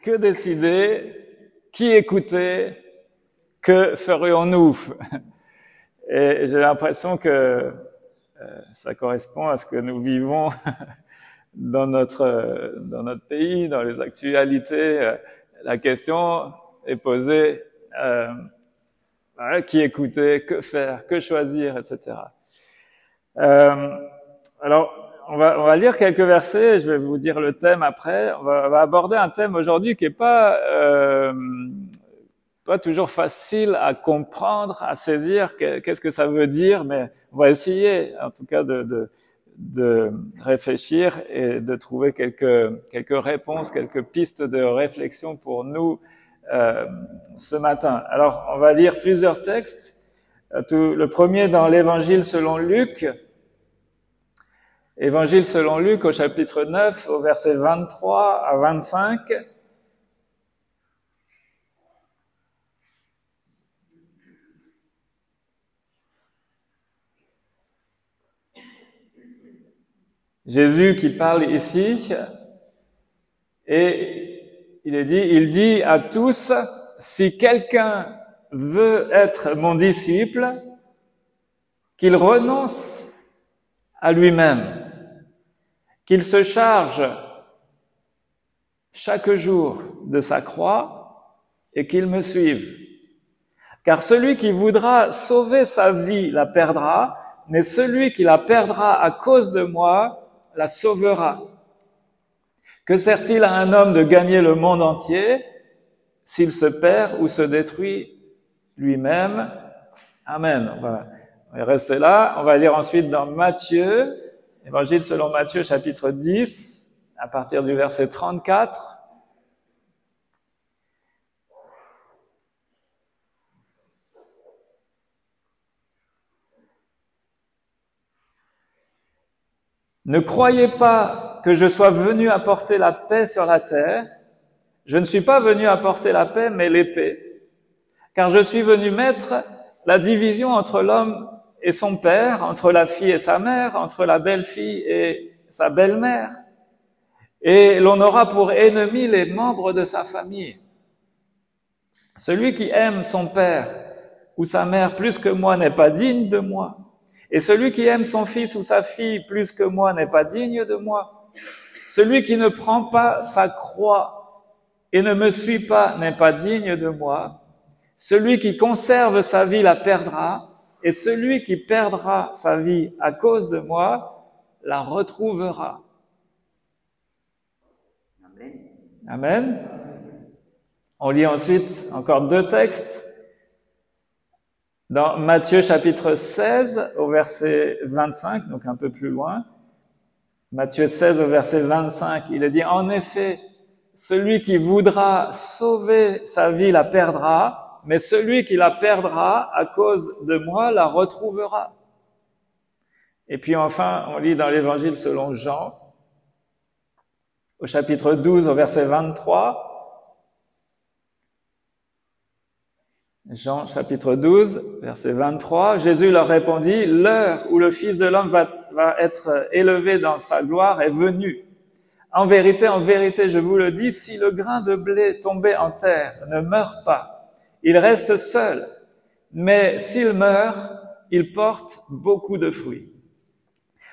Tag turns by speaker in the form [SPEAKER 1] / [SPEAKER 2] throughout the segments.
[SPEAKER 1] que décider, qui écouter, que ferions-nous? Et j'ai l'impression que ça correspond à ce que nous vivons dans notre pays, dans les actualités. La question est posée, qui écouter, que faire, que choisir, etc. Alors, on va lire quelques versets, je vais vous dire le thème après. On va aborder un thème aujourd'hui qui est pas toujours facile à comprendre, à saisir, qu'est-ce que ça veut dire, mais on va essayer, en tout cas, de réfléchir et de trouver quelques réponses, quelques pistes de réflexion pour nous ce matin. Alors, on va lire plusieurs textes. Le premier dans l'Évangile selon Luc. Évangile selon Luc au chapitre 9, au verset 23 à 25. Jésus qui parle ici, et il dit à tous, si quelqu'un veut être mon disciple, qu'il renonce à lui-même, qu'il se charge chaque jour de sa croix et qu'il me suive. Car celui qui voudra sauver sa vie la perdra, mais celui qui la perdra à cause de moi la sauvera. Que sert-il à un homme de gagner le monde entier s'il se perd ou se détruit lui-même? Amen. On va rester là. On va lire ensuite dans Matthieu, Évangile selon Matthieu, chapitre 10, à partir du verset 34. Ne croyez pas que je sois venu apporter la paix sur la terre. Je ne suis pas venu apporter la paix, mais l'épée. Car je suis venu mettre la division entre l'homme et son père, entre la fille et sa mère, entre la belle-fille et sa belle-mère. Et l'on aura pour ennemis les membres de sa famille. Celui qui aime son père ou sa mère plus que moi n'est pas digne de moi. Et celui qui aime son fils ou sa fille plus que moi n'est pas digne de moi. Celui qui ne prend pas sa croix et ne me suit pas n'est pas digne de moi. Celui qui conserve sa vie la perdra, et celui qui perdra sa vie à cause de moi la retrouvera. Amen. Amen. On lit ensuite encore deux textes. Dans Matthieu chapitre 16 au verset 25, donc un peu plus loin. Matthieu 16 au verset 25, il est dit, en effet, celui qui voudra sauver sa vie la perdra, mais celui qui la perdra à cause de moi la retrouvera. Et puis enfin, on lit dans l'Évangile selon Jean, au chapitre 12, au verset 23. Jean, chapitre 12, verset 23. Jésus leur répondit, l'heure où le Fils de l'homme va être élevé dans sa gloire est venue. En vérité, je vous le dis, si le grain de blé tombé en terre ne meurt pas, il reste seul, mais s'il meurt, il porte beaucoup de fruits.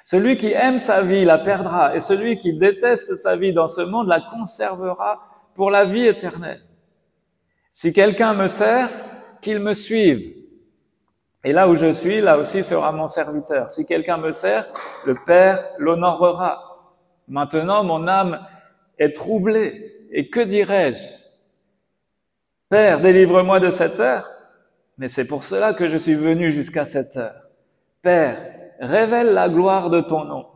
[SPEAKER 1] Celui qui aime sa vie la perdra, et celui qui déteste sa vie dans ce monde la conservera pour la vie éternelle. Si quelqu'un me sert, qu'il me suive. Et là où je suis, là aussi sera mon serviteur. Si quelqu'un me sert, le Père l'honorera. Maintenant, mon âme est troublée. Et que dirais-je? Père, délivre-moi de cette heure. Mais c'est pour cela que je suis venu jusqu'à cette heure. Père, révèle la gloire de ton nom.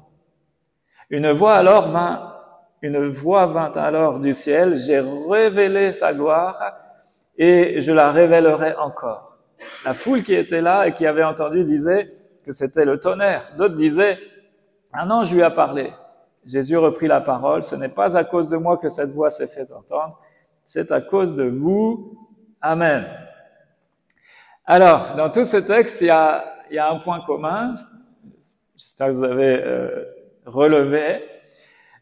[SPEAKER 1] Une voix vint alors du ciel. J'ai révélé sa gloire et je la révélerai encore. La foule qui était là et qui avait entendu disait que c'était le tonnerre. D'autres disaient, un ange lui a parlé. Jésus reprit la parole. Ce n'est pas à cause de moi que cette voix s'est fait entendre. C'est à cause de vous. Amen. Alors, dans tous ces textes, il y a un point commun. J'espère que vous avez relevé.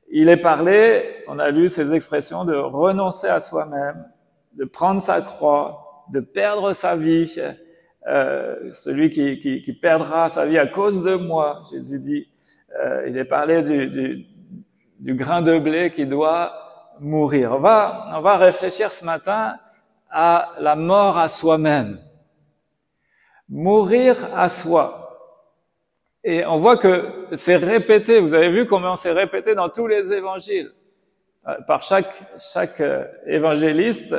[SPEAKER 1] il est parlé, on a lu ces expressions de renoncer à soi-même, de prendre sa croix, de perdre sa vie. Celui qui perdra sa vie à cause de moi, Jésus dit. Il est parlé du grain de blé qui doit mourir. On va réfléchir ce matin à la mort à soi-même. Mourir à soi. Et on voit que c'est répété. Vous avez vu comment c'est répété dans tous les évangiles. Par chaque évangéliste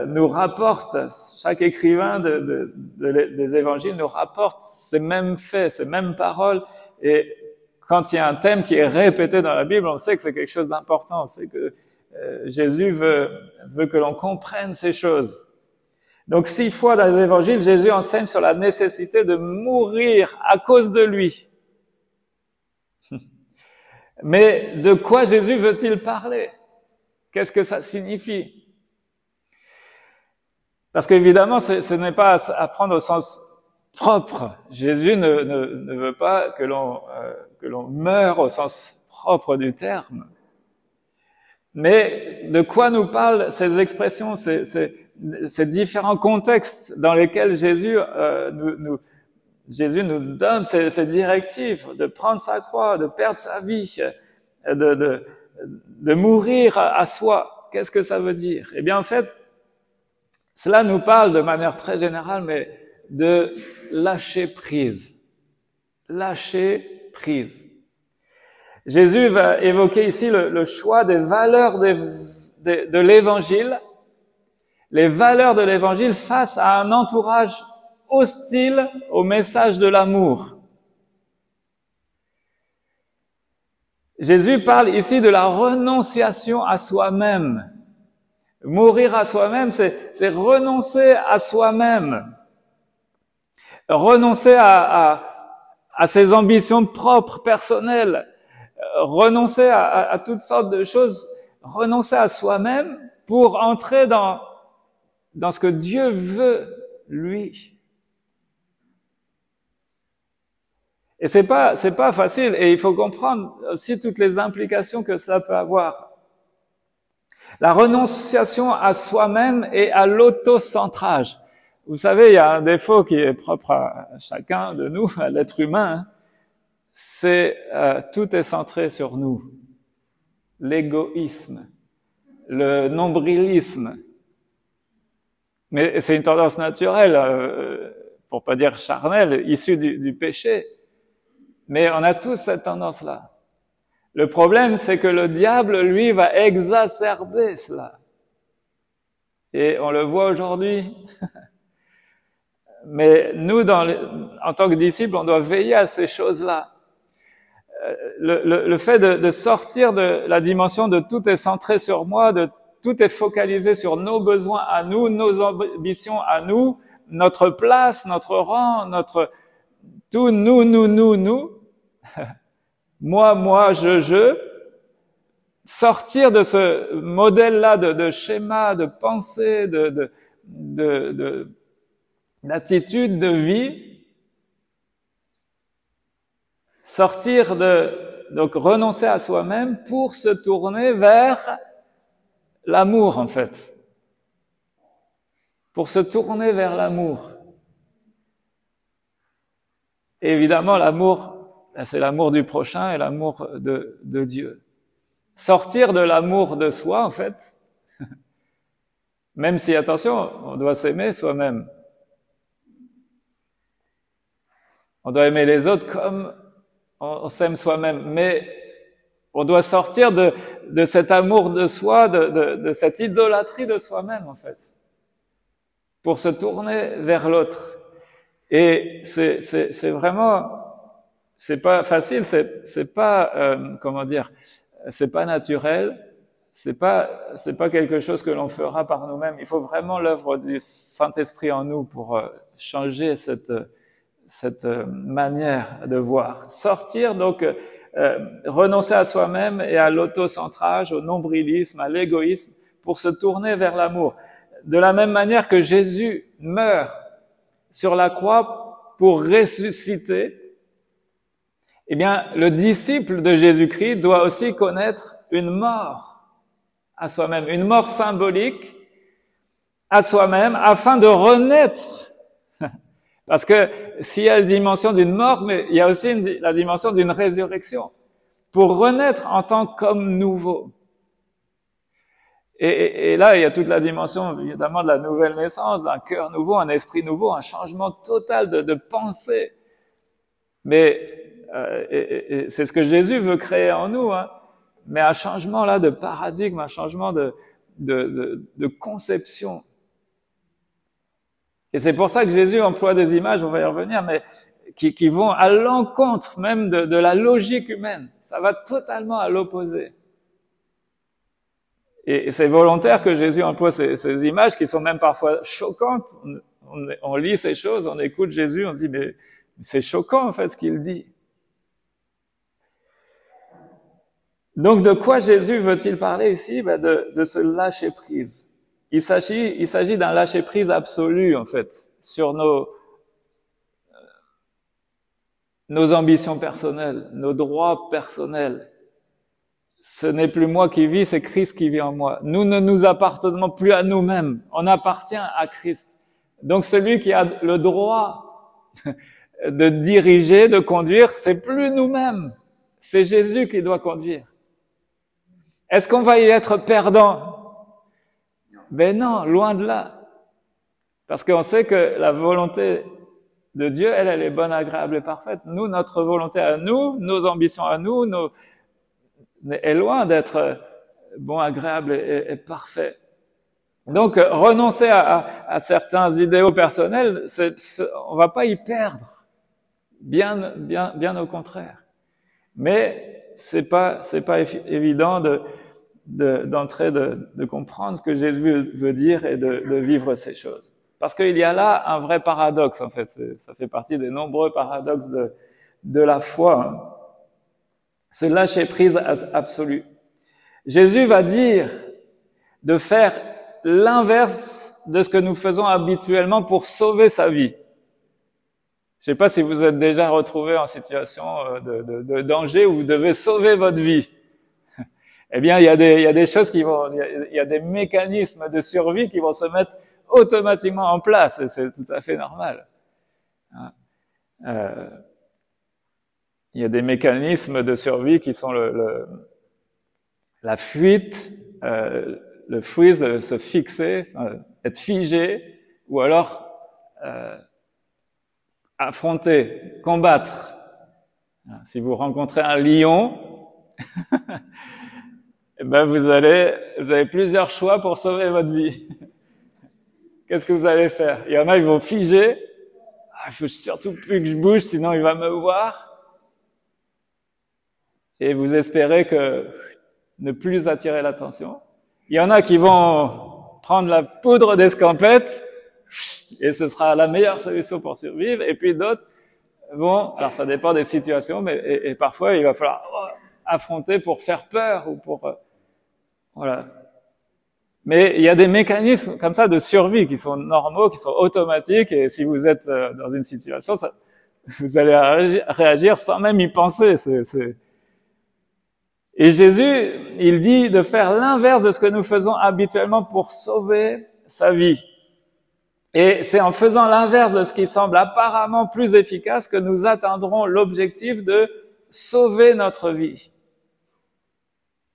[SPEAKER 1] nous rapporte, chaque écrivain des évangiles nous rapporte ces mêmes faits, ces mêmes paroles. Et quand il y a un thème qui est répété dans la Bible, on sait que c'est quelque chose d'important. On sait que Jésus veut que l'on comprenne ces choses. Donc 6 fois dans les évangiles, Jésus enseigne sur la nécessité de mourir à cause de lui. Mais de quoi Jésus veut-il parler? Qu'est-ce que ça signifie? Parce qu'évidemment, ce n'est pas à prendre au sens propre. Jésus ne veut pas que l'on meure au sens propre du terme. Mais de quoi nous parlent ces expressions, ces différents contextes dans lesquels Jésus nous donne ces directives de prendre sa croix, de perdre sa vie, de mourir à soi. Qu'est-ce que ça veut dire? Eh bien, en fait, cela nous parle de manière très générale, mais de lâcher prise. Lâcher prise. Jésus va évoquer ici le choix des valeurs de l'évangile, les valeurs de l'évangile face à un entourage hostile au message de l'amour. Jésus parle ici de la renonciation à soi-même. Mourir à soi-même, c'est renoncer à soi-même. Renoncer à ses ambitions propres, personnelles. Renoncer à toutes sortes de choses. Renoncer à soi-même pour entrer dans ce que Dieu veut, lui. Et c'est pas facile, et il faut comprendre aussi toutes les implications que cela peut avoir. La renonciation à soi-même et à l'autocentrage. Vous savez, il y a un défaut qui est propre à chacun de nous, à l'être humain, c'est tout est centré sur nous. L'égoïsme, le nombrilisme. Mais c'est une tendance naturelle, pour pas dire charnelle, issue du péché. Mais on a tous cette tendance-là. Le problème, c'est que le diable, lui, va exacerber cela. Et on le voit aujourd'hui. Mais nous, en tant que disciples, on doit veiller à ces choses-là. Le fait de sortir de la dimension de tout est centré sur moi, de tout est focalisé sur nos besoins à nous, nos ambitions à nous, notre place, notre rang, tout nous. Moi, je. Sortir de ce modèle-là de schéma, de pensée, d'attitude de vie. Sortir donc renoncer à soi-même pour se tourner vers l'amour, en fait. Pour se tourner vers l'amour. Et évidemment, l'amour, c'est l'amour du prochain et l'amour de Dieu. Sortir de l'amour de soi, en fait, même si, attention, on doit s'aimer soi-même. On doit aimer les autres comme on s'aime soi-même, mais on doit sortir de cet amour de soi, de cette idolâtrie de soi-même, en fait, pour se tourner vers l'autre. Et c'est vraiment, c'est pas facile, c'est pas c'est pas naturel, c'est pas quelque chose que l'on fera par nous-mêmes. Il faut vraiment l'œuvre du Saint-Esprit en nous pour changer cette manière de voir. Sortir donc, renoncer à soi-même et à l'autocentrage, au nombrilisme, à l'égoïsme, pour se tourner vers l'amour. De la même manière que Jésus meurt sur la croix pour ressusciter, Eh bien, le disciple de Jésus-Christ doit aussi connaître une mort à soi-même, une mort symbolique à soi-même afin de renaître. Parce que s'il y a la dimension d'une mort, mais il y a aussi la dimension d'une résurrection pour renaître en tant qu'homme nouveau. Et là, il y a toute la dimension, évidemment, de la nouvelle naissance, d'un cœur nouveau, un esprit nouveau, un changement total de pensée. Mais c'est ce que Jésus veut créer en nous, hein. Mais un changement là de paradigme, un changement de conception. Et c'est pour ça que Jésus emploie des images, on va y revenir, mais qui vont à l'encontre même de la logique humaine. Ça va totalement à l'opposé. Et c'est volontaire que Jésus emploie ces images qui sont même parfois choquantes. On lit ces choses, on écoute Jésus, on se dit mais c'est choquant en fait ce qu'il dit. Donc de quoi Jésus veut-il parler ici? De ce lâcher prise. Il s'agit d'un lâcher prise absolu en fait sur nos ambitions personnelles, nos droits personnels. Ce n'est plus moi qui vis, c'est Christ qui vit en moi. Nous ne nous appartenons plus à nous-mêmes, on appartient à Christ. Donc celui qui a le droit de diriger, de conduire, c'est plus nous-mêmes, c'est Jésus qui doit conduire. Est-ce qu'on va y être perdant? Ben non, loin de là. Parce qu'on sait que la volonté de Dieu, elle est bonne, agréable et parfaite. Nous, notre volonté à nous, nos ambitions à nous, est loin d'être bon, agréable et parfait. Donc, renoncer à certains idéaux personnels, on va pas y perdre. Bien au contraire. Mais c'est pas évident d'entrer de comprendre ce que Jésus veut dire et de vivre ces choses. Parce qu'il y a là un vrai paradoxe, en fait. Ça fait partie des nombreux paradoxes de la foi, hein. Ce lâcher prise absolu. Jésus va dire de faire l'inverse de ce que nous faisons habituellement pour sauver sa vie. Je sais pas si vous êtes déjà retrouvé en situation de danger où vous devez sauver votre vie. Eh bien, il y a des choses il y a des mécanismes de survie qui vont se mettre automatiquement en place, et c'est tout à fait normal. Il y a des mécanismes de survie qui sont la fuite, le freeze, se fixer, être figé, ou alors affronter, combattre. Si vous rencontrez un lion, eh ben vous avez plusieurs choix pour sauver votre vie. Qu'est-ce que vous allez faire? Il y en a, ils vont figer. Il faut surtout plus que je bouge, sinon il va me voir. Et vous espérez ne plus attirer l'attention. Il y en a qui vont prendre la poudre d'escampette, et ce sera la meilleure solution pour survivre. Et puis d'autres vont, alors ça dépend des situations, mais et parfois il va falloir affronter pour faire peur ou pour voilà. Mais il y a des mécanismes comme ça de survie qui sont normaux, qui sont automatiques, et si vous êtes dans une situation, vous allez réagir sans même y penser. Et Jésus, il dit de faire l'inverse de ce que nous faisons habituellement pour sauver sa vie. Et c'est en faisant l'inverse de ce qui semble apparemment plus efficace que nous atteindrons l'objectif de sauver notre vie.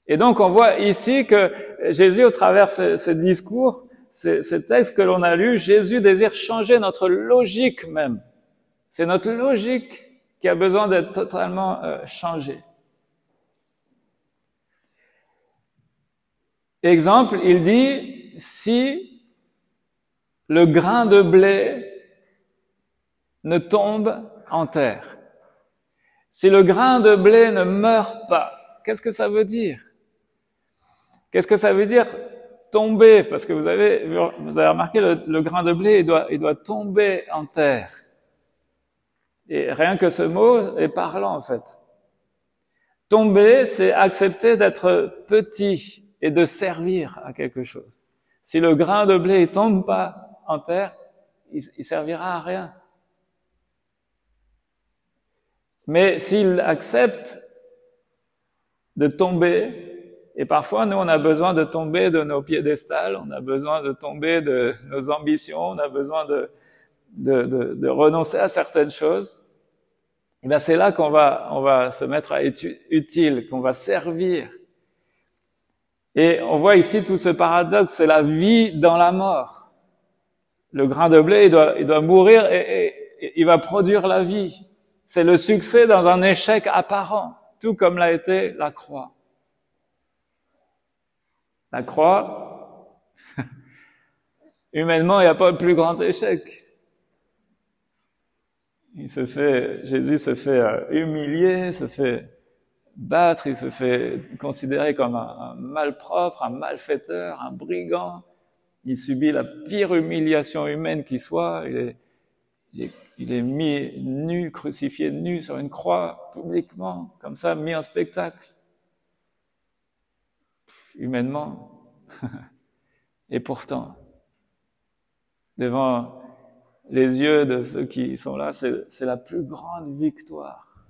[SPEAKER 1] Et donc on voit ici que Jésus, au travers de ce discours, ces textes que l'on a lus, Jésus désire changer notre logique même. C'est notre logique qui a besoin d'être totalement changée. Exemple, il dit, si le grain de blé ne tombe en terre, si le grain de blé ne meurt pas, qu'est-ce que ça veut dire? Qu'est-ce que ça veut dire tomber? Parce que vous avez remarqué, le grain de blé, il doit tomber en terre. Et rien que ce mot est parlant, en fait. Tomber, c'est accepter d'être petit et de servir à quelque chose. Si le grain de blé ne tombe pas en terre, il servira à rien. Mais s'il accepte de tomber, et parfois nous on a besoin de tomber de nos piédestals, on a besoin de tomber de nos ambitions, on a besoin de renoncer à certaines choses, et bien c'est là qu'on va se mettre à être utile, qu'on va servir. Et on voit ici tout ce paradoxe, c'est la vie dans la mort. Le grain de blé, il doit mourir et il va produire la vie. C'est le succès dans un échec apparent, tout comme l'a été la croix. La croix, humainement, il n'y a pas de plus grand échec. Jésus se fait humilier, se fait battre, il se fait considérer comme un malpropre, un malfaiteur, un brigand. Il subit la pire humiliation humaine qui soit. Il est mis nu, crucifié nu sur une croix, publiquement, comme ça, mis en spectacle. Humainement. Et pourtant, devant les yeux de ceux qui sont là, c'est la plus grande victoire.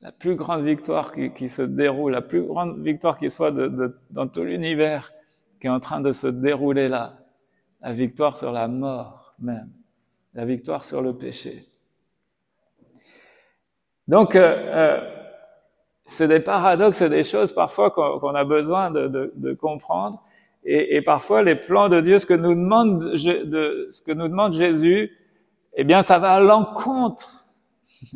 [SPEAKER 1] La plus grande victoire qui se déroule, la plus grande victoire qui soit dans tout l'univers qui est en train de se dérouler là. La victoire sur la mort même. La victoire sur le péché. Donc, c'est des paradoxes, c'est des choses parfois qu'on a besoin de comprendre. Et parfois, les plans de Dieu, ce que nous demande Jésus, eh bien, ça va à l'encontre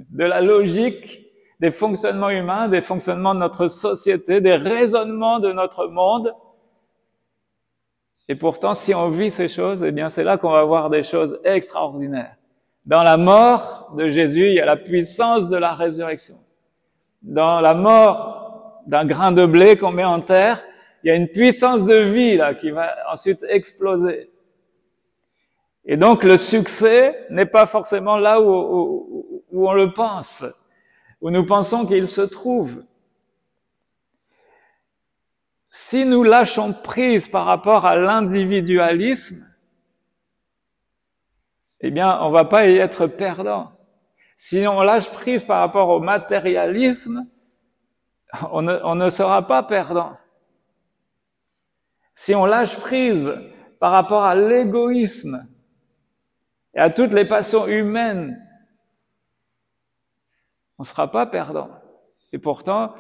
[SPEAKER 1] de la logique des fonctionnements humains, des fonctionnements de notre société, des raisonnements de notre monde. Et pourtant, si on vit ces choses, eh bien, c'est là qu'on va voir des choses extraordinaires. Dans la mort de Jésus, il y a la puissance de la résurrection. Dans la mort d'un grain de blé qu'on met en terre, il y a une puissance de vie là qui va ensuite exploser. Et donc, le succès n'est pas forcément là où on le pense, où nous pensons qu'il se trouve. Si nous lâchons prise par rapport à l'individualisme, eh bien, on va pas y être perdant. Si on lâche prise par rapport au matérialisme, on ne sera pas perdant. Si on lâche prise par rapport à l'égoïsme et à toutes les passions humaines, on ne sera pas perdant. Et pourtant,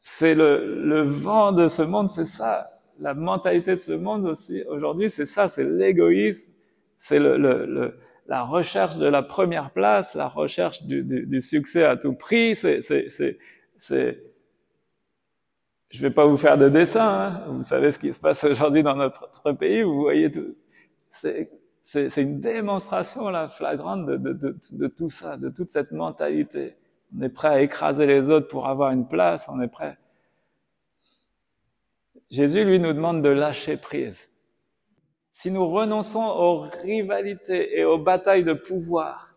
[SPEAKER 1] c'est le vent de ce monde, c'est ça. La mentalité de ce monde aussi, aujourd'hui, c'est ça, c'est l'égoïsme, c'est la recherche de la première place, la recherche du succès à tout prix, je vais pas vous faire de dessin, hein. Vous savez ce qui se passe aujourd'hui dans notre pays, vous voyez tout. C'est une démonstration là flagrante de tout ça, de toute cette mentalité. On est prêt à écraser les autres pour avoir une place, on est prêt. Jésus, lui, nous demande de lâcher prise. Si nous renonçons aux rivalités et aux batailles de pouvoir,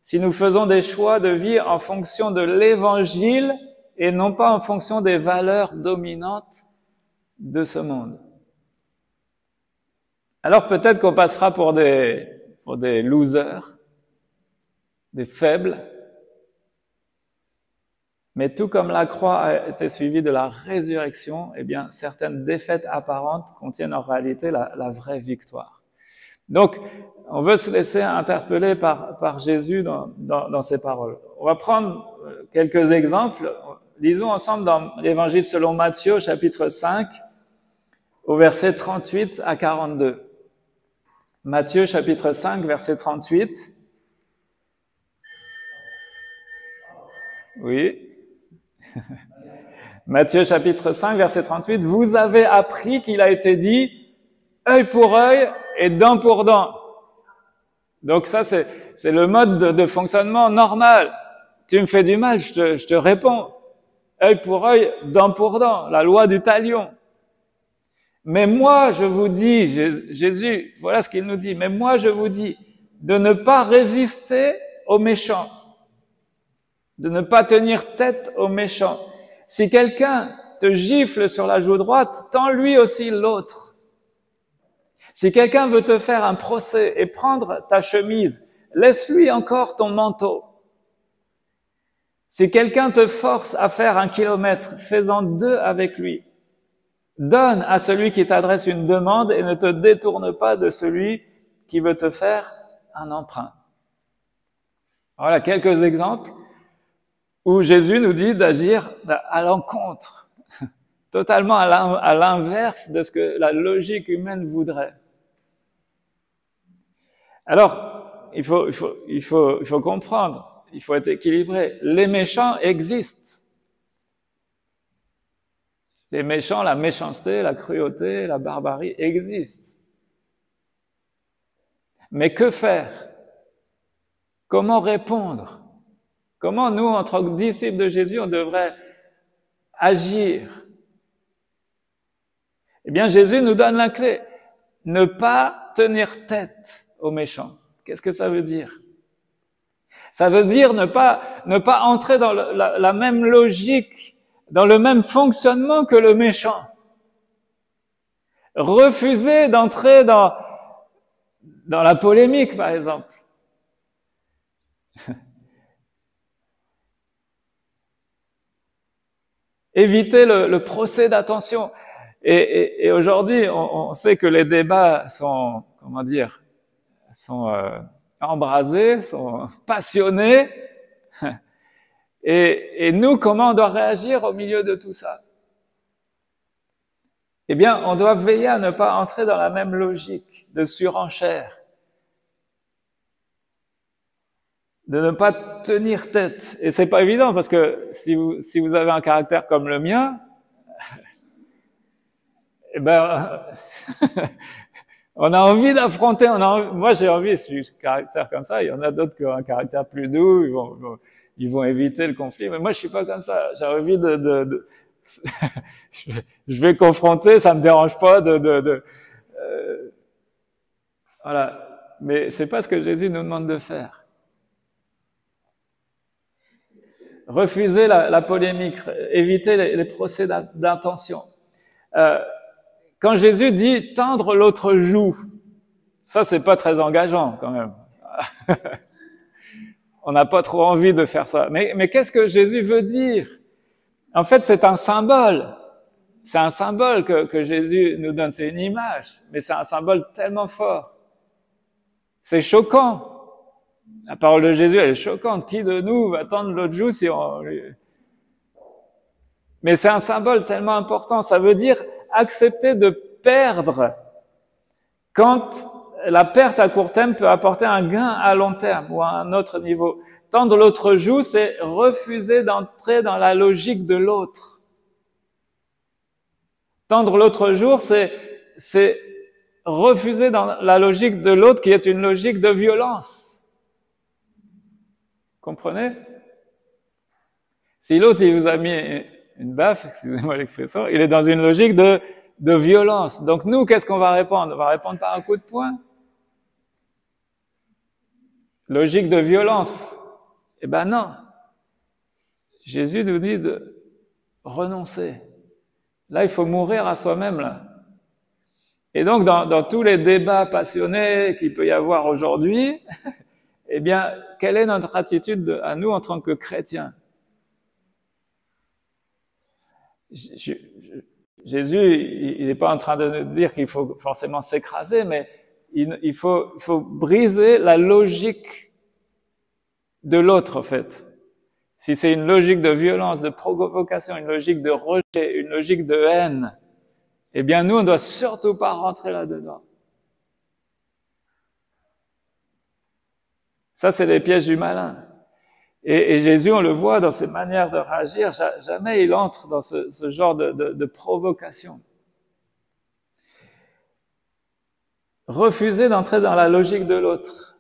[SPEAKER 1] si nous faisons des choix de vie en fonction de l'évangile et non pas en fonction des valeurs dominantes de ce monde, alors peut-être qu'on passera pour des losers, des faibles. Mais tout comme la croix a été suivie de la résurrection, eh bien, certaines défaites apparentes contiennent en réalité la vraie victoire. Donc, on veut se laisser interpeller par Jésus dans ces paroles. On va prendre quelques exemples. Lisons ensemble dans l'Évangile selon Matthieu, chapitre 5, au verset 38 à 42. Matthieu, chapitre 5, verset 38. Oui. Matthieu chapitre 5, verset 38, « Vous avez appris qu'il a été dit œil pour œil et dent pour dent. » Donc ça, c'est le mode de fonctionnement normal. Tu me fais du mal, je te réponds. Œil pour œil, dent pour dent, la loi du talion. Mais moi, je vous dis, Jésus, voilà ce qu'il nous dit, mais moi, je vous dis de ne pas résister aux méchants, de ne pas tenir tête aux méchants. Si quelqu'un te gifle sur la joue droite, tends lui aussi l'autre. Si quelqu'un veut te faire un procès et prendre ta chemise, laisse-lui encore ton manteau. Si quelqu'un te force à faire 1 kilomètre, fais-en 2 avec lui. Donne à celui qui t'adresse une demande et ne te détourne pas de celui qui veut te faire un emprunt. Voilà quelques exemples où Jésus nous dit d'agir à l'encontre, totalement à l'inverse de ce que la logique humaine voudrait. Alors, il faut comprendre, il faut être équilibré. Les méchants existent. Les méchants, la méchanceté, la cruauté, la barbarie existent. Mais que faire? Comment répondre? Comment nous, en tant que disciples de Jésus, on devrait agir? Eh bien, Jésus nous donne la clé. Ne pas tenir tête aux méchants. Qu'est-ce que ça veut dire? Ça veut dire ne pas entrer dans la même logique, dans le même fonctionnement que le méchant. Refuser d'entrer dans la polémique, par exemple. Éviter le procès d'attention. Et aujourd'hui, on sait que les débats sont, embrasés, sont passionnés. Et nous, comment on doit réagir au milieu de tout ça? Eh bien, on doit veiller à ne pas entrer dans la même logique de surenchère, de ne pas tenir tête. Et c'est pas évident parce que si vous avez un caractère comme le mien, eh ben, on a envie d'affronter. Moi, j'ai envie, si j'ai un caractère comme ça. Il y en a d'autres qui ont un caractère plus doux. Ils vont éviter le conflit. Mais moi, je suis pas comme ça. J'ai envie je vais confronter. Ça me dérange pas voilà. Mais c'est pas ce que Jésus nous demande de faire. Refuser la polémique, éviter les procès d'intention. Quand Jésus dit tendre l'autre joue, ça c'est pas très engageant quand même. On n'a pas trop envie de faire ça. Mais qu'est-ce que Jésus veut dire? En fait, c'est un symbole. C'est un symbole que Jésus nous donne. C'est une image, mais c'est un symbole tellement fort. C'est choquant. La parole de Jésus, elle est choquante. Qui de nous va tendre l'autre joue si on... Mais c'est un symbole tellement important. Ça veut dire accepter de perdre quand la perte à court terme peut apporter un gain à long terme ou à un autre niveau. Tendre l'autre joue, c'est refuser d'entrer dans la logique de l'autre. Tendre l'autre joue, c'est refuser dans la logique de l'autre qui est une logique de violence. Comprenez? Si l'autre, il vous a mis une baffe, excusez-moi l'expression, il est dans une logique de violence. Donc nous, qu'est-ce qu'on va répondre? On va répondre par un coup de poing? Logique de violence. Eh ben non. Jésus nous dit de renoncer. Là, il faut mourir à soi-même, là. Et donc, dans tous les débats passionnés qu'il peut y avoir aujourd'hui, eh bien, quelle est notre attitude à nous en tant que chrétiens? Jésus, il n'est pas en train de nous dire qu'il faut forcément s'écraser, mais il faut briser la logique de l'autre, en fait. Si c'est une logique de violence, de provocation, une logique de rejet, une logique de haine, eh bien, nous, on ne doit surtout pas rentrer là-dedans. Ça, c'est les pièges du malin. Et Jésus, on le voit dans ses manières de réagir, jamais il entre dans ce genre de provocation. Refuser d'entrer dans la logique de l'autre,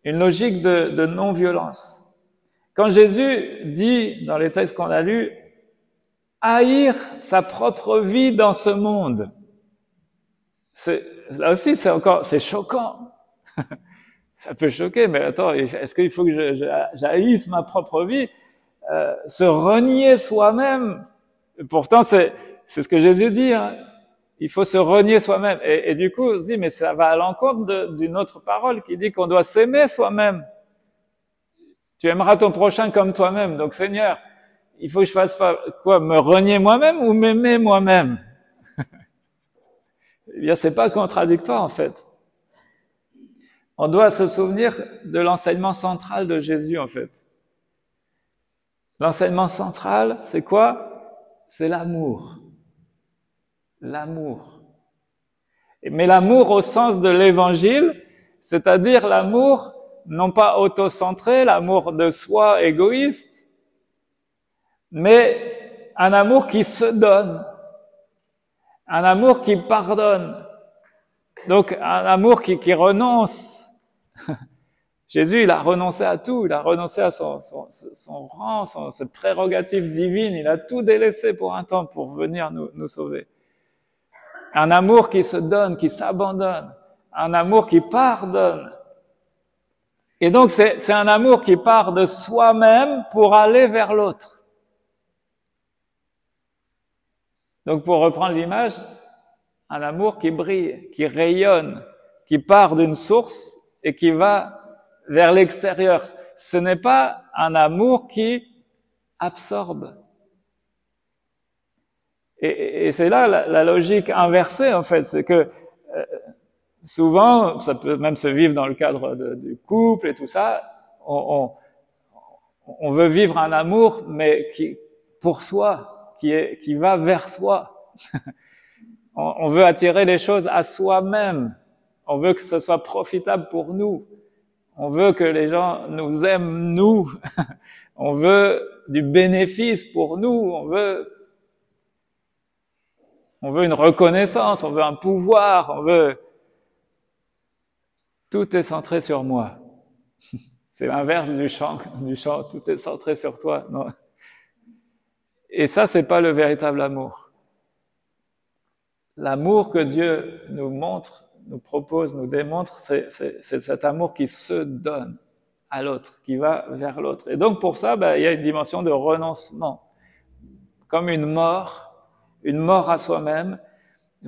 [SPEAKER 1] une logique de non-violence. Quand Jésus dit, dans les textes qu'on a lus, haïr sa propre vie dans ce monde, là aussi, c'est choquant. Ça peut choquer, mais attends, est-ce qu'il faut que j'haïsse ma propre vie? Se renier soi-même, pourtant c'est ce que Jésus dit, hein. Il faut se renier soi-même. Et du coup, on se dit, mais ça va à l'encontre d'une autre parole qui dit qu'on doit s'aimer soi-même. Tu aimeras ton prochain comme toi-même. Donc Seigneur, il faut que je fasse pas quoi, me renier moi-même ou m'aimer moi-même? Eh bien, c'est pas contradictoire en fait. On doit se souvenir de l'enseignement central de Jésus en fait. L'enseignement central, c'est quoi? C'est l'amour. L'amour. Mais l'amour au sens de l'évangile, c'est-à-dire l'amour non pas autocentré, l'amour de soi égoïste, mais un amour qui se donne, un amour qui pardonne, donc un amour qui renonce. Jésus, il a renoncé à tout, il a renoncé à son rang, ses prérogatives divines, il a tout délaissé pour un temps pour venir nous sauver. Un amour qui se donne, qui s'abandonne, un amour qui pardonne. Et donc c'est un amour qui part de soi-même pour aller vers l'autre. Donc pour reprendre l'image, un amour qui brille, qui rayonne, qui part d'une source et qui va vers l'extérieur. Ce n'est pas un amour qui absorbe. Et c'est là la logique inversée en fait, c'est que souvent, ça peut même se vivre dans le cadre du couple et tout ça, on veut vivre un amour mais qui pour soi, qui va vers soi. On veut attirer les choses à soi-même. On veut que ce soit profitable pour nous. On veut que les gens nous aiment, nous. On veut du bénéfice pour nous. On veut une reconnaissance, on veut un pouvoir, tout est centré sur moi. C'est l'inverse du chant, tout est centré sur toi. Non. Et ça, c'est pas le véritable amour. L'amour que Dieu nous montre, nous propose, nous démontre, c'est cet amour qui se donne à l'autre, qui va vers l'autre. Et donc pour ça, il y a une dimension de renoncement, comme une mort à soi-même,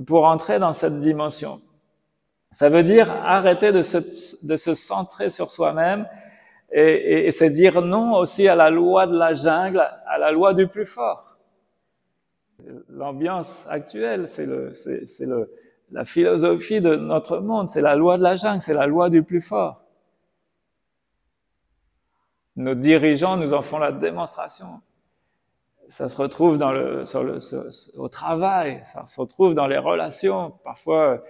[SPEAKER 1] pour entrer dans cette dimension. Ça veut dire arrêter de se centrer sur soi-même et c'est dire non aussi à la loi de la jungle, à la loi du plus fort. L'ambiance actuelle, c'est la philosophie de notre monde, c'est la loi de la jungle, c'est la loi du plus fort. Nos dirigeants nous en font la démonstration. Ça se retrouve au travail, ça se retrouve dans les relations, parfois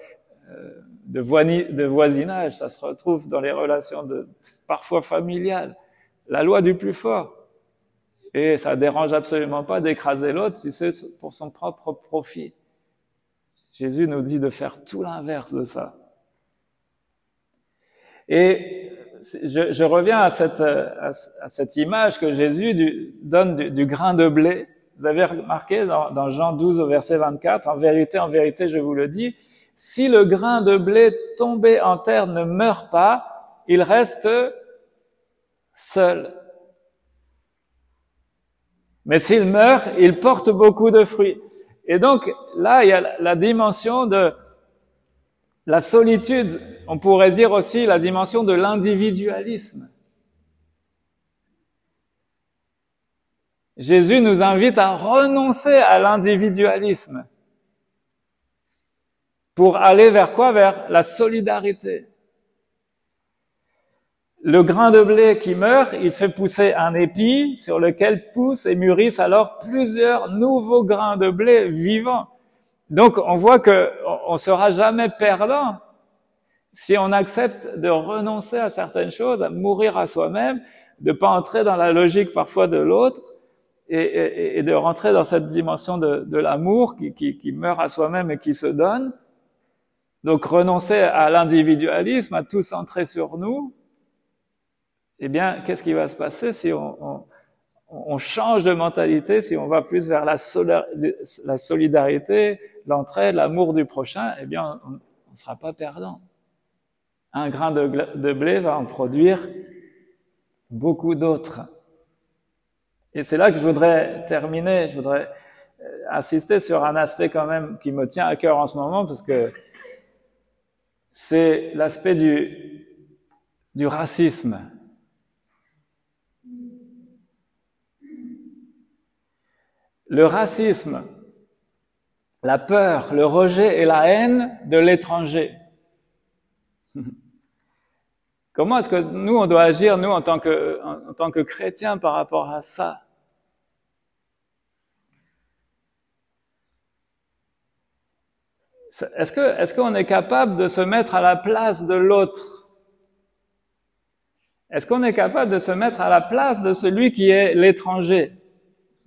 [SPEAKER 1] de voisinage, ça se retrouve dans les relations parfois familiales. La loi du plus fort. Et ça dérange absolument pas d'écraser l'autre si c'est pour son propre profit. Jésus nous dit de faire tout l'inverse de ça. Et je reviens à cette image que Jésus donne du grain de blé. Vous avez remarqué dans Jean 12 au verset 24, en vérité, je vous le dis, si le grain de blé tombé en terre ne meurt pas, il reste seul. Mais s'il meurt, il porte beaucoup de fruits. Et donc là, il y a la dimension de la solitude, on pourrait dire aussi la dimension de l'individualisme. Jésus nous invite à renoncer à l'individualisme pour aller vers quoi? Vers la solidarité. Le grain de blé qui meurt, il fait pousser un épi sur lequel poussent et mûrissent alors plusieurs nouveaux grains de blé vivants. Donc, on voit que on sera jamais perdant si on accepte de renoncer à certaines choses, à mourir à soi-même, de pas entrer dans la logique parfois de l'autre et de rentrer dans cette dimension de l'amour qui meurt à soi-même et qui se donne. Donc, renoncer à l'individualisme, à tout centrer sur nous. Eh bien, qu'est-ce qui va se passer si on change de mentalité, si on va plus vers la solidarité, l'entraide, l'amour du prochain, eh bien, on ne sera pas perdant. Un grain de blé va en produire beaucoup d'autres. Et c'est là que je voudrais terminer, je voudrais insister sur un aspect quand même qui me tient à cœur en ce moment, parce que c'est l'aspect du racisme. le racisme, la peur, le rejet et la haine de l'étranger. Comment est-ce que nous, on doit agir, nous, en tant que chrétiens, par rapport à ça? Est-ce qu'on est capable de se mettre à la place de l'autre? Est-ce qu'on est capable de se mettre à la place de celui qui est l'étranger?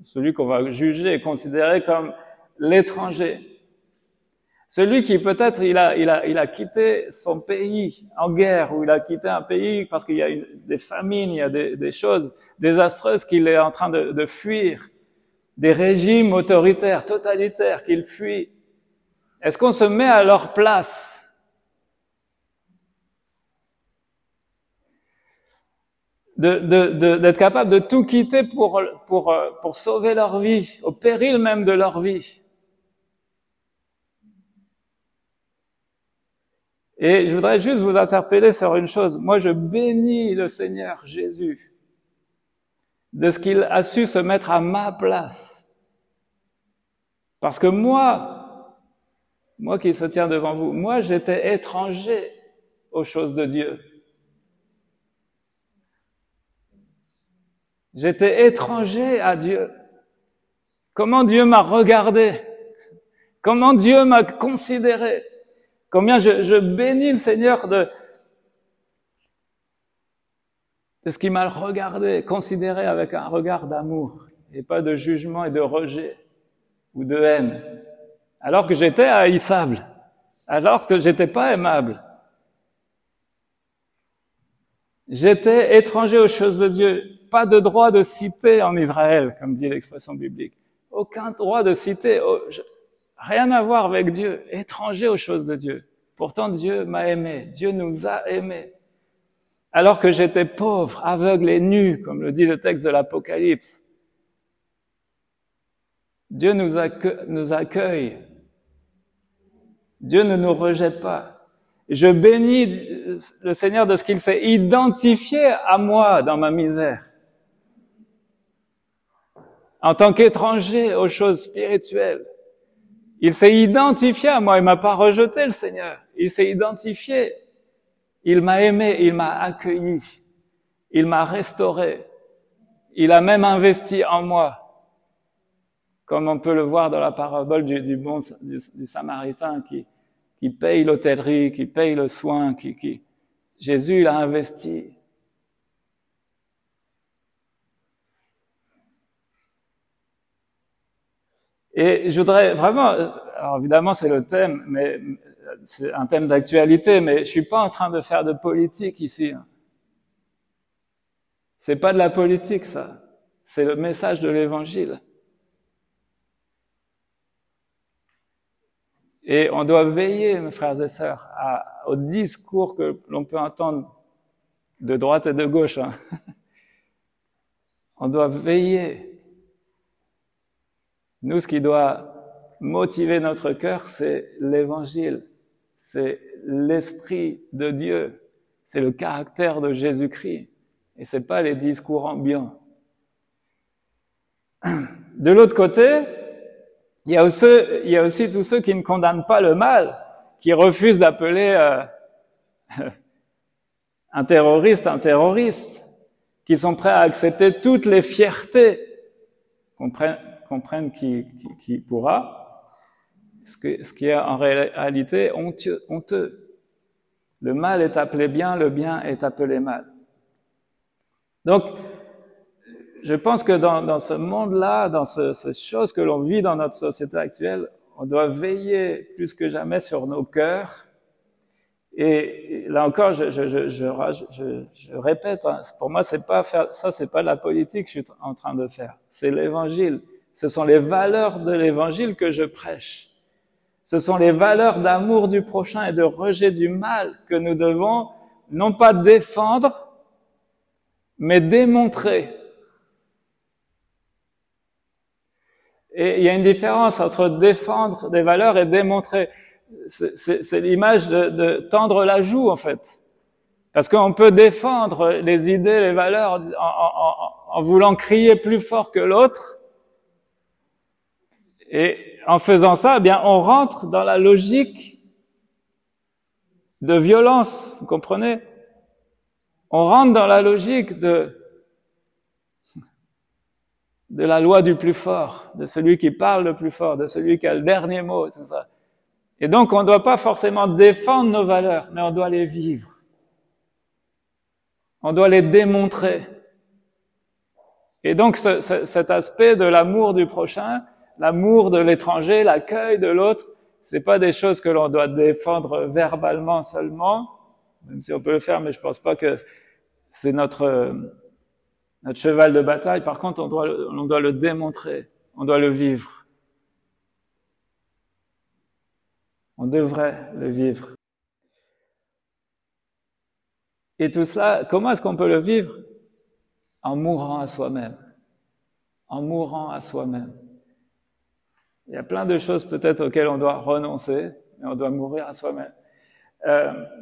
[SPEAKER 1] Celui qu'on va juger et considérer comme l'étranger. Celui qui peut-être il a quitté son pays en guerre, ou il a quitté un pays parce qu'il y a des famines, il y a des choses désastreuses qu'il est en train de fuir, des régimes autoritaires, totalitaires qu'il fuit. Est-ce qu'on se met à leur place? D'être capable de tout quitter pour sauver leur vie, au péril même de leur vie. Et je voudrais juste vous interpeller sur une chose. Moi, je bénis le Seigneur Jésus de ce qu'il a su se mettre à ma place. Parce que moi qui se tiens devant vous, moi, j'étais étranger aux choses de Dieu. J'étais étranger à Dieu. Comment Dieu m'a regardé? Comment Dieu m'a considéré? Combien je bénis le Seigneur de ce qu'il m'a regardé, considéré avec un regard d'amour, et pas de jugement et de rejet ou de haine. Alors que j'étais haïssable, alors que j'étais pas aimable. J'étais étranger aux choses de Dieu. Pas de droit de cité en Israël, comme dit l'expression biblique. Aucun droit de cité. Rien à voir avec Dieu. Étranger aux choses de Dieu. Pourtant, Dieu m'a aimé. Nous nous a aimés. Alors que j'étais pauvre, aveugle et nu, comme le dit le texte de l'Apocalypse. Dieu nous accueille. Dieu ne nous rejette pas. Je bénis le Seigneur de ce qu'il s'est identifié à moi dans ma misère. En tant qu'étranger aux choses spirituelles. Il s'est identifié à moi, il m'a pas rejeté le Seigneur. Il s'est identifié. Il m'a aimé, il m'a accueilli. Il m'a restauré. Il a même investi en moi. Comme on peut le voir dans la parabole du Samaritain qui paye l'hôtellerie, qui paye le soin, Jésus, il a investi. Et je voudrais vraiment, alors évidemment c'est le thème, mais c'est un thème d'actualité, mais je suis pas en train de faire de politique ici. C'est pas de la politique, ça. C'est le message de l'Évangile. Et on doit veiller, mes frères et sœurs, au discours que l'on peut entendre de droite et de gauche. On doit veiller. Nous, ce qui doit motiver notre cœur, c'est l'Évangile. C'est l'Esprit de Dieu. C'est le caractère de Jésus-Christ. Et c'est pas les discours ambiants. De l'autre côté, il y a aussi tous ceux qui ne condamnent pas le mal, qui refusent d'appeler un terroriste, qui sont prêts à accepter toutes les fiertés comprennent qui pourra, ce qui est en réalité honteux. Le mal est appelé bien, le bien est appelé mal. Donc, je pense que dans ce monde-là, dans ces choses que l'on vit dans notre société actuelle, on doit veiller plus que jamais sur nos cœurs. Et là encore, je répète, pour moi, c'est pas de la politique que je suis en train de faire. C'est l'Évangile. Ce sont les valeurs de l'Évangile que je prêche. Ce sont les valeurs d'amour du prochain et de rejet du mal que nous devons non pas défendre, mais démontrer. Et il y a une différence entre défendre des valeurs et démontrer. C'est l'image de tendre la joue, en fait. Parce qu'on peut défendre les idées, les valeurs en voulant crier plus fort que l'autre, Et en faisant ça, eh bien, on rentre dans la logique de violence, vous comprenez? On rentre dans la logique de la loi du plus fort, de celui qui parle le plus fort, de celui qui a le dernier mot, tout ça. Et donc, on ne doit pas forcément défendre nos valeurs, mais on doit les vivre. On doit les démontrer. Et donc, cet aspect de l'amour du prochain, l'amour de l'étranger, l'accueil de l'autre, c'est pas des choses que l'on doit défendre verbalement seulement, même si on peut le faire, mais je pense pas que c'est notre cheval de bataille. Par contre, on doit le démontrer, on doit le vivre. On devrait le vivre. Et tout cela, comment est-ce qu'on peut le vivre? En mourant à soi-même. En mourant à soi-même. Il y a plein de choses peut-être auxquelles on doit renoncer, mais on doit mourir à soi-même.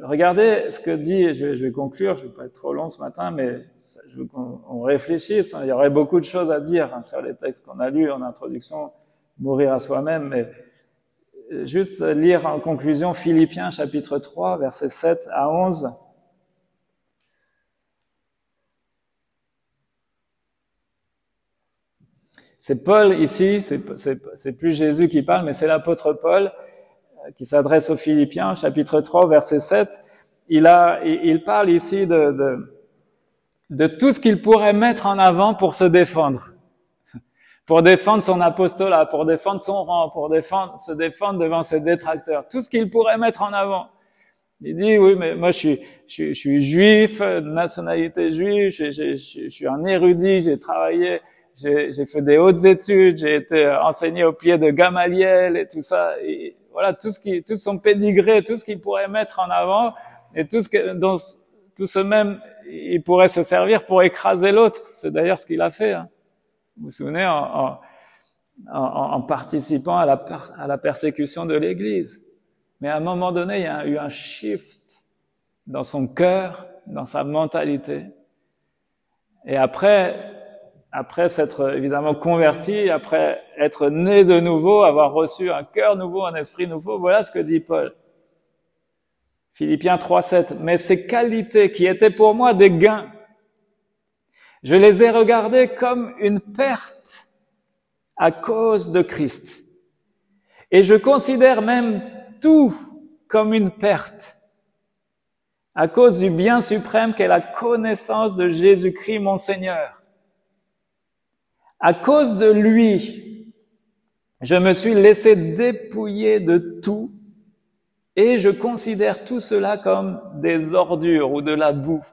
[SPEAKER 1] Regardez ce que dit, je vais conclure, je ne vais pas être trop long ce matin, mais je veux qu'on réfléchisse. Il y aurait beaucoup de choses à dire sur les textes qu'on a lus en introduction, mourir à soi-même, mais juste lire en conclusion Philippiens chapitre 3, versets 7 à 11. C'est Paul ici, c'est plus Jésus qui parle, mais c'est l'apôtre Paul qui s'adresse aux Philippiens, chapitre 3, verset 7. Il parle ici de tout ce qu'il pourrait mettre en avant pour se défendre. Pour défendre son apostolat, pour défendre son rang, pour se défendre devant ses détracteurs. Tout ce qu'il pourrait mettre en avant. Il dit, oui, mais moi je suis juif, de nationalité juive, je suis un érudit, j'ai travaillé, j'ai fait des hautes études, j'ai été enseigné au pied de Gamaliel et tout ça. Et voilà, tout son pédigré, tout ce qu'il pourrait mettre en avant et tout ce même, il pourrait se servir pour écraser l'autre. C'est d'ailleurs ce qu'il a fait, hein. Vous vous souvenez, en participant à la persécution de l'Église. Mais à un moment donné, il y a eu un shift dans son cœur, dans sa mentalité. Et après s'être évidemment converti, après être né de nouveau, avoir reçu un cœur nouveau, un esprit nouveau, voilà ce que dit Paul. Philippiens 3:7. Mais ces qualités qui étaient pour moi des gains, je les ai regardées comme une perte à cause de Christ. Et je considère même tout comme une perte à cause du bien suprême qu'est la connaissance de Jésus-Christ mon Seigneur. À cause de lui, je me suis laissé dépouiller de tout et je considère tout cela comme des ordures ou de la boue.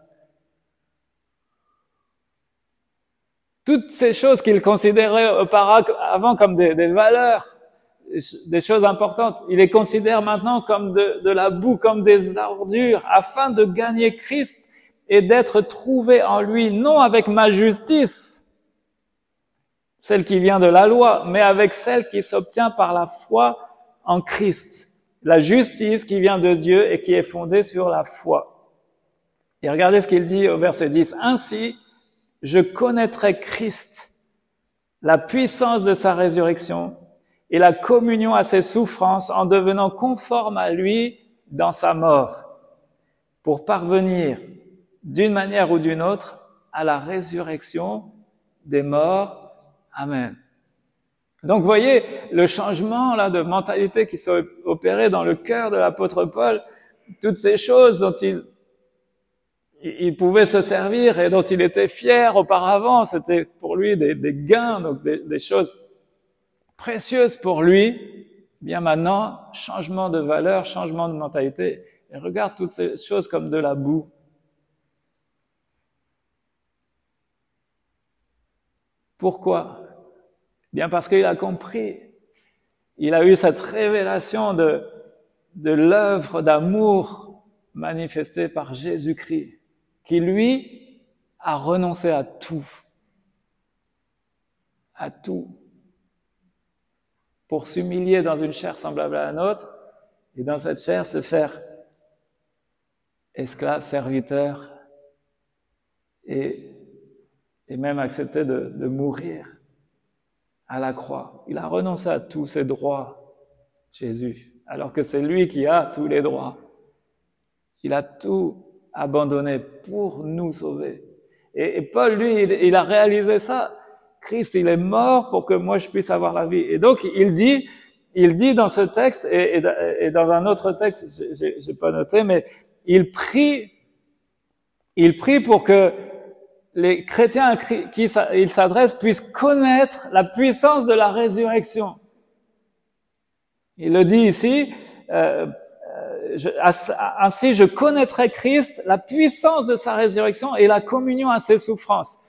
[SPEAKER 1] Toutes ces choses qu'il considérait auparavant comme des valeurs, des choses importantes, il les considère maintenant comme de la boue, comme des ordures, afin de gagner Christ et d'être trouvé en lui, non avec ma justice, celle qui vient de la loi, mais avec celle qui s'obtient par la foi en Christ. La justice qui vient de Dieu et qui est fondée sur la foi. Et regardez ce qu'il dit au verset 10. Ainsi, je connaîtrai Christ, la puissance de sa résurrection et la communion à ses souffrances en devenant conforme à lui dans sa mort, pour parvenir d'une manière ou d'une autre à la résurrection des morts. Amen. Donc, vous voyez, le changement là de mentalité qui s'est opéré dans le cœur de l'apôtre Paul, toutes ces choses dont il pouvait se servir et dont il était fier auparavant, c'était pour lui des gains, donc des choses précieuses pour lui. Bien maintenant, changement de valeur, changement de mentalité, et regarde toutes ces choses comme de la boue. Pourquoi? Bien parce qu'il a compris, il a eu cette révélation de l'œuvre d'amour manifestée par Jésus-Christ, qui lui a renoncé à tout, pour s'humilier dans une chair semblable à la nôtre, et dans cette chair se faire esclave, serviteur, et même accepter de mourir à la croix. Il a renoncé à tous ses droits, Jésus, alors que c'est lui qui a tous les droits. Il a tout abandonné pour nous sauver. Et Paul, lui, il a réalisé ça. Christ, il est mort pour que moi je puisse avoir la vie. Et donc, il dit dans ce texte, et dans un autre texte, j'ai pas noté, mais il prie pour que les chrétiens à qui il s'adresse puissent connaître la puissance de la résurrection. Il le dit ici, ainsi je connaîtrai Christ, la puissance de sa résurrection et la communion à ses souffrances.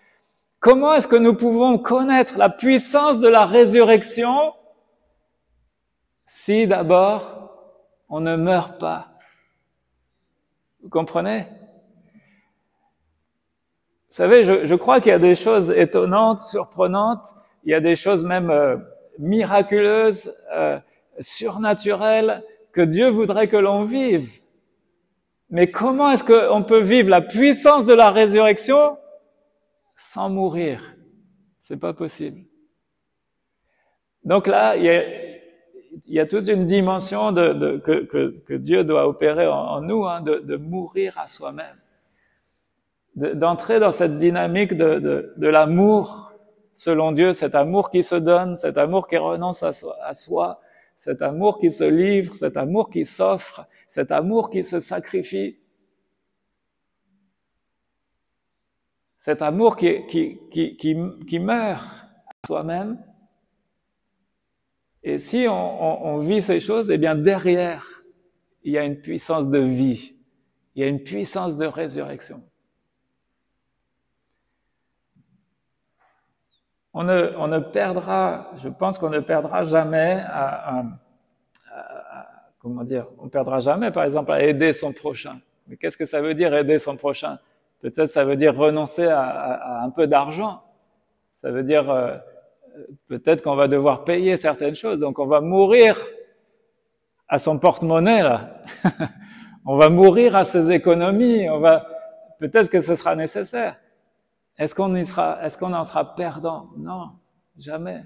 [SPEAKER 1] Comment est-ce que nous pouvons connaître la puissance de la résurrection si d'abord on ne meurt pas? Vous comprenez? Vous savez, je crois qu'il y a des choses étonnantes, surprenantes, il y a des choses même miraculeuses, surnaturelles, que Dieu voudrait que l'on vive. Mais comment est-ce qu'on peut vivre la puissance de la résurrection sans mourir? C'est pas possible. Donc là, il y a toute une dimension que Dieu doit opérer en nous, hein, de mourir à soi-même. D'entrer dans cette dynamique de l'amour selon Dieu, cet amour qui se donne, cet amour qui renonce à soi, cet amour qui se livre, cet amour qui s'offre, cet amour qui se sacrifie, cet amour qui meurt à soi-même. Et si on vit ces choses, eh bien derrière, il y a une puissance de vie, il y a une puissance de résurrection. On ne perdra, je pense qu'on ne perdra jamais comment dire, on perdra jamais, par exemple, à aider son prochain. Mais qu'est-ce que ça veut dire aider son prochain? Peut-être ça veut dire renoncer à un peu d'argent. Ça veut dire peut-être qu'on va devoir payer certaines choses, donc on va mourir à son porte-monnaie là. On va mourir à ses économies. Peut-être que ce sera nécessaire. Est-ce qu'on en sera perdant? Non, jamais.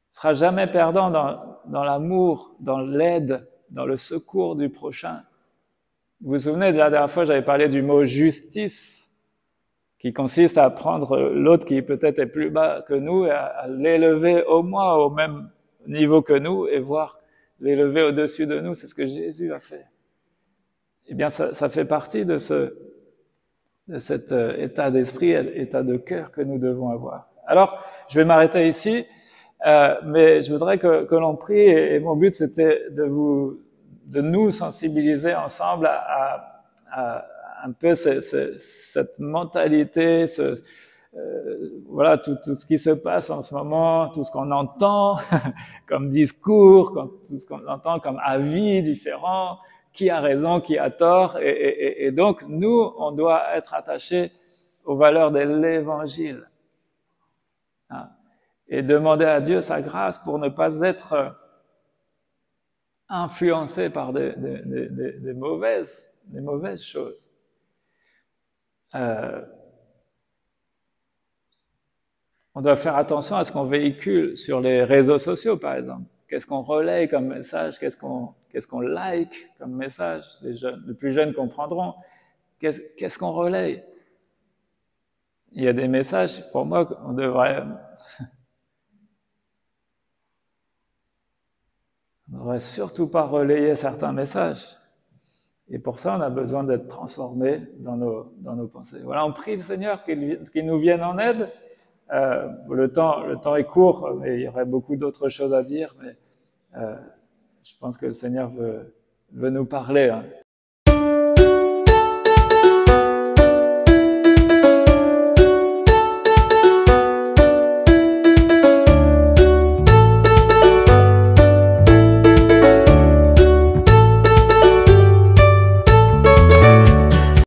[SPEAKER 1] On sera jamais perdant dans l'amour, dans l'aide, dans le secours du prochain. Vous vous souvenez, de la dernière fois, j'avais parlé du mot justice, qui consiste à prendre l'autre qui peut-être est plus bas que nous et à l'élever au moins au même niveau que nous et voir l'élever au-dessus de nous. C'est ce que Jésus a fait. Eh bien, ça fait partie de cet état d'esprit, état de cœur que nous devons avoir. Alors, je vais m'arrêter ici, mais je voudrais que l'on prie, et mon but c'était de nous sensibiliser ensemble à un peu cette mentalité, voilà tout ce qui se passe en ce moment, tout ce qu'on entend comme discours, tout ce qu'on entend comme avis différents, qui a raison, qui a tort, et donc nous, on doit être attachés aux valeurs de l'Évangile, hein, et demander à Dieu sa grâce pour ne pas être influencés par des mauvaises choses. On doit faire attention à ce qu'on véhicule sur les réseaux sociaux, par exemple. Qu'est-ce qu'on relaye comme message? Qu'est-ce qu'on like comme les plus jeunes comprendront. Qu'est-ce qu'on relaye? Il y a des messages, pour moi, qu'on devrait surtout pas relayer certains messages. Et pour ça, on a besoin d'être transformés dans nos pensées. Voilà, on prie le Seigneur qu'il nous vienne en aide. Le temps est court, mais il y aurait beaucoup d'autres choses à dire, mais je pense que le Seigneur veut nous parler, hein.